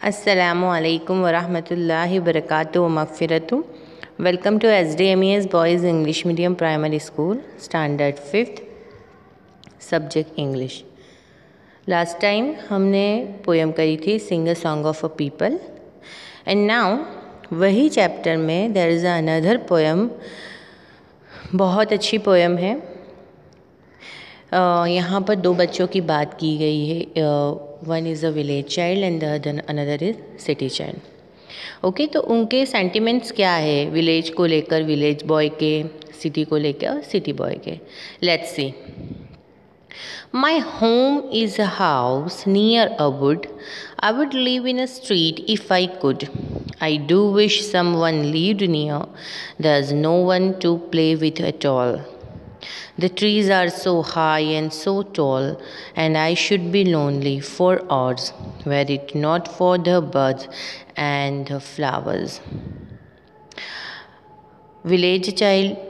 अस्सलामु अलैकुम वरहमतुल्लाहि वबरकातुहू मग़फ़िरतुहू। Welcome to SDMES boys English medium primary school, standard 5th, subject English. Last time हमने पोएम करी थी sing a song of a people, and now वही चैप्टर में देयर इज़ अनदर पोएम। बहुत अच्छी पोएम है। यहाँ पर दो बच्चों की बात की गई है। One is a village child and the another is city child. Okay, तो उनके सेंटिमेंट्स क्या है विलेज को लेकर, विलेज बॉय के, सिटी को लेकर और सिटी बॉय के। Let's see. My home is a house near a wood. I would live in a street if I could. I do wish someone lived near. There's no one to play with at all. The trees are so high and so tall, and I should be lonely for hours were it not for the birds and the flowers. Village child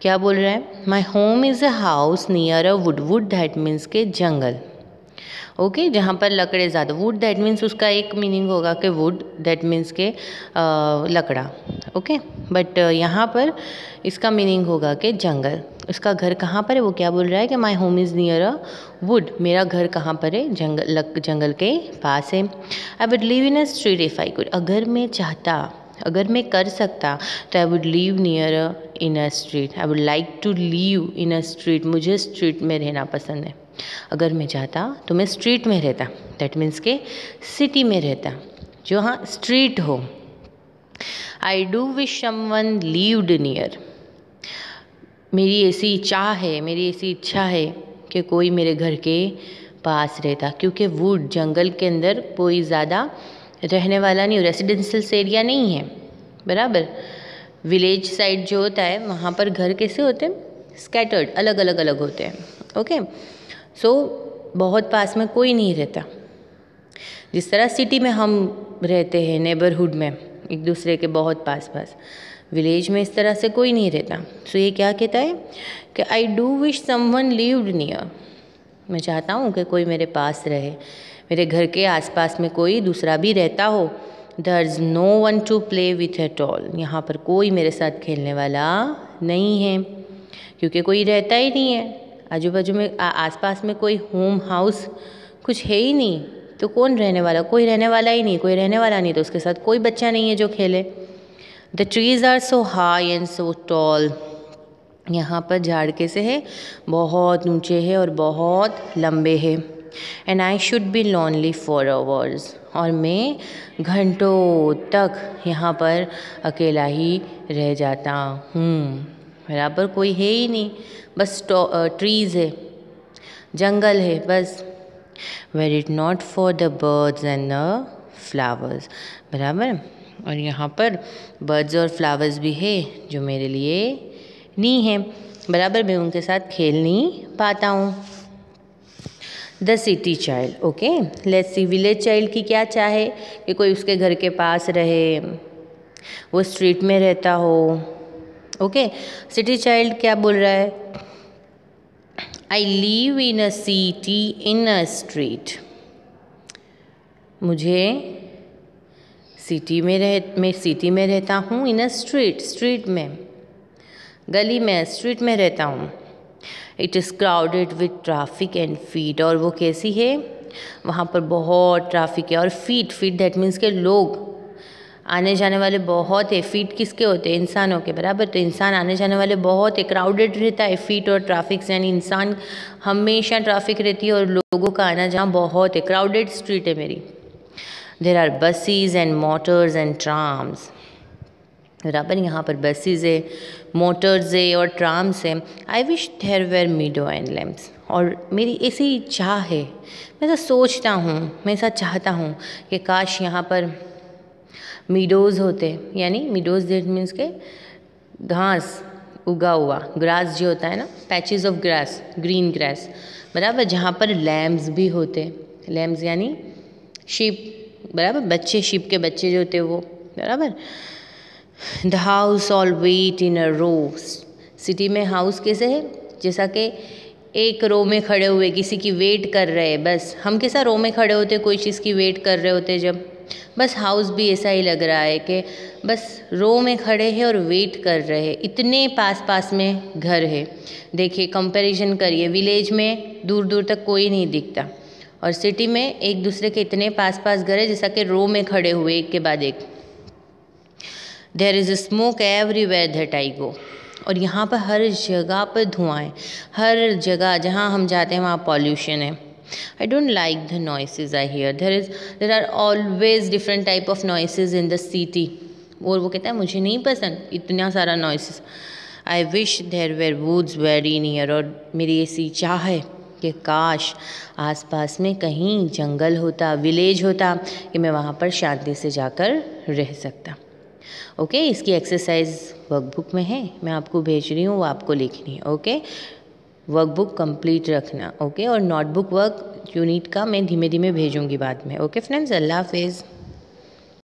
क्या बोल रहा है? माई home is a house near a would. Would that means के जंगल। Okay, जहाँ पर लकड़े ज़्यादा। Would that means उसका एक मीनिंग होगा कि वुड दैट मीन्स के लकड़ा। ओके, बट यहाँ पर इसका मीनिंग होगा कि जंगल। उसका घर कहाँ पर है? वो क्या बोल रहा है कि my home is near a wood. मेरा घर कहाँ पर है? जंगल के पास है। I would live in a street if I could. अगर मैं कर सकता तो I would live near in a street. I would like to live in a street. मुझे स्ट्रीट में रहना पसंद है। अगर मैं चाहता तो मैं स्ट्रीट में रहता, दैट मीन्स के सिटी में रहता, जो हाँ स्ट्रीट हो। I do wish someone lived near. मेरी ऐसी चाह है, मेरी ऐसी इच्छा है कि कोई मेरे घर के पास रहता, क्योंकि वुड जंगल के अंदर कोई ज़्यादा रहने वाला नहीं, रेसिडेंशियल एरिया नहीं है, बराबर। विलेज साइड जो होता है वहाँ पर घर कैसे होते हैं? स्कैटर्ड, अलग अलग होते हैं। ओके, सो बहुत पास में कोई नहीं रहता। जिस तरह सिटी में हम रहते हैं नेबरहुड में, एक दूसरे के बहुत पास, विलेज में इस तरह से कोई नहीं रहता। सो ये क्या कहता है कि I do wish someone lived near. मैं चाहता हूँ कि कोई मेरे पास रहे, मेरे घर के आसपास में कोई दूसरा भी रहता हो। There is no one to play with at all. यहाँ पर कोई मेरे साथ खेलने वाला नहीं है, क्योंकि कोई रहता ही नहीं है आजू बाजू में। आसपास में कोई होम हाउस कुछ है ही नहीं, तो कौन रहने वाला? कोई रहने वाला ही नहीं। कोई रहने वाला नहीं तो उसके साथ कोई बच्चा नहीं है जो खेले। The trees are so high and so tall. यहाँ पर झाड़ कैसे है? बहुत ऊंचे है और बहुत लंबे है। And I should be lonely for hours. और मैं घंटों तक यहाँ पर अकेला ही रह जाता हूँ। बराबर कोई है ही नहीं, बस ट्रीज़ है, जंगल है बस। Were it not for the birds and the flowers. बराबर। और यहाँ पर बर्ड्स और फ्लावर्स भी है जो मेरे लिए नहीं है, बराबर। मैं उनके साथ खेल नहीं पाता हूँ। The city child. Okay, let's see. Village child की क्या चाहे कि कोई उसके घर के पास रहे, वो स्ट्रीट में रहता हो। ओके, सिटी चाइल्ड क्या बोल रहा है? I live in a city in a street. मैं सिटी में रहता हूँ, इन अ स्ट्रीट, स्ट्रीट में, गली में, स्ट्रीट में रहता हूँ। It is crowded with traffic and feet. और वो कैसी है? वहाँ पर बहुत ट्रैफिक है और फीट दैट मीन्स के लोग आने जाने वाले बहुत है। फीट किसके होते हैं? इंसानों के, बराबर। तो इंसान आने जाने वाले बहुत है, क्राउडेड रहता है फीट और ट्रैफिक से, यानी इंसान हमेशा ट्रैफिक रहती है और लोगों का आना जाना बहुत है। क्राउडेड स्ट्रीट है मेरी। There are buses and motors and trams. बराबर, यहाँ पर बसेस है, मोटर्स है और ट्राम्स है। I wish there were meadow and lamps. और मेरी ऐसी चाह है, मैं ऐसा सोचता हूँ, मैं ऐसा चाहता हूँ कि काश यहाँ पर मीडोज़ होते, यानी मीडोज़ दैट मीन्स के घास उगा हुआ, ग्रास जो होता है ना, patches of grass, green grass, बराबर। जहाँ पर लैम्प्स भी होते, लैम्प्स यानी शीप, बराबर, बच्चे, शीप के बच्चे जो होते वो, बराबर। The house all wait in a row. City में हाउस कैसे है? जैसा कि एक रो में खड़े हुए किसी की वेट कर रहे, बस हम कैसा रो में खड़े होते कोई चीज़ की वेट कर रहे होते जब, बस हाउस भी ऐसा ही लग रहा है कि बस रो में खड़े हैं और वेट कर रहे हैं, इतने पास पास में घर है। देखिए कंपैरिजन करिए, विलेज में दूर दूर तक कोई नहीं दिखता और सिटी में एक दूसरे के इतने पास पास घर है जैसा कि रो में खड़े हुए एक के बाद एक। There is smoke everywhere that I go, और यहाँ पर हर जगह पर धुआं है, हर जगह जहाँ हम जाते हैं वहाँ पॉल्यूशन है। I don't like the noises I hear. There are always different type of noises in the city. और वो कहता है मुझे नहीं पसंद इतना सारा noises. I wish there were woods very near. और मेरी ऐसी चाह है कि काश आसपास में कहीं जंगल होता, विलेज होता, कि मैं वहाँ पर शांति से जाकर रह सकता। ओके, इसकी एक्सरसाइज वर्कबुक में है, मैं आपको भेज रही हूँ, वो आपको लिखनी है। ओके, वर्कबुक कंप्लीट रखना। ओके, और नोटबुक वर्क यूनिट का मैं धीमे धीमे भेजूंगी बाद में। ओके फ्रेंड्स, अल्लाह हाफिज़।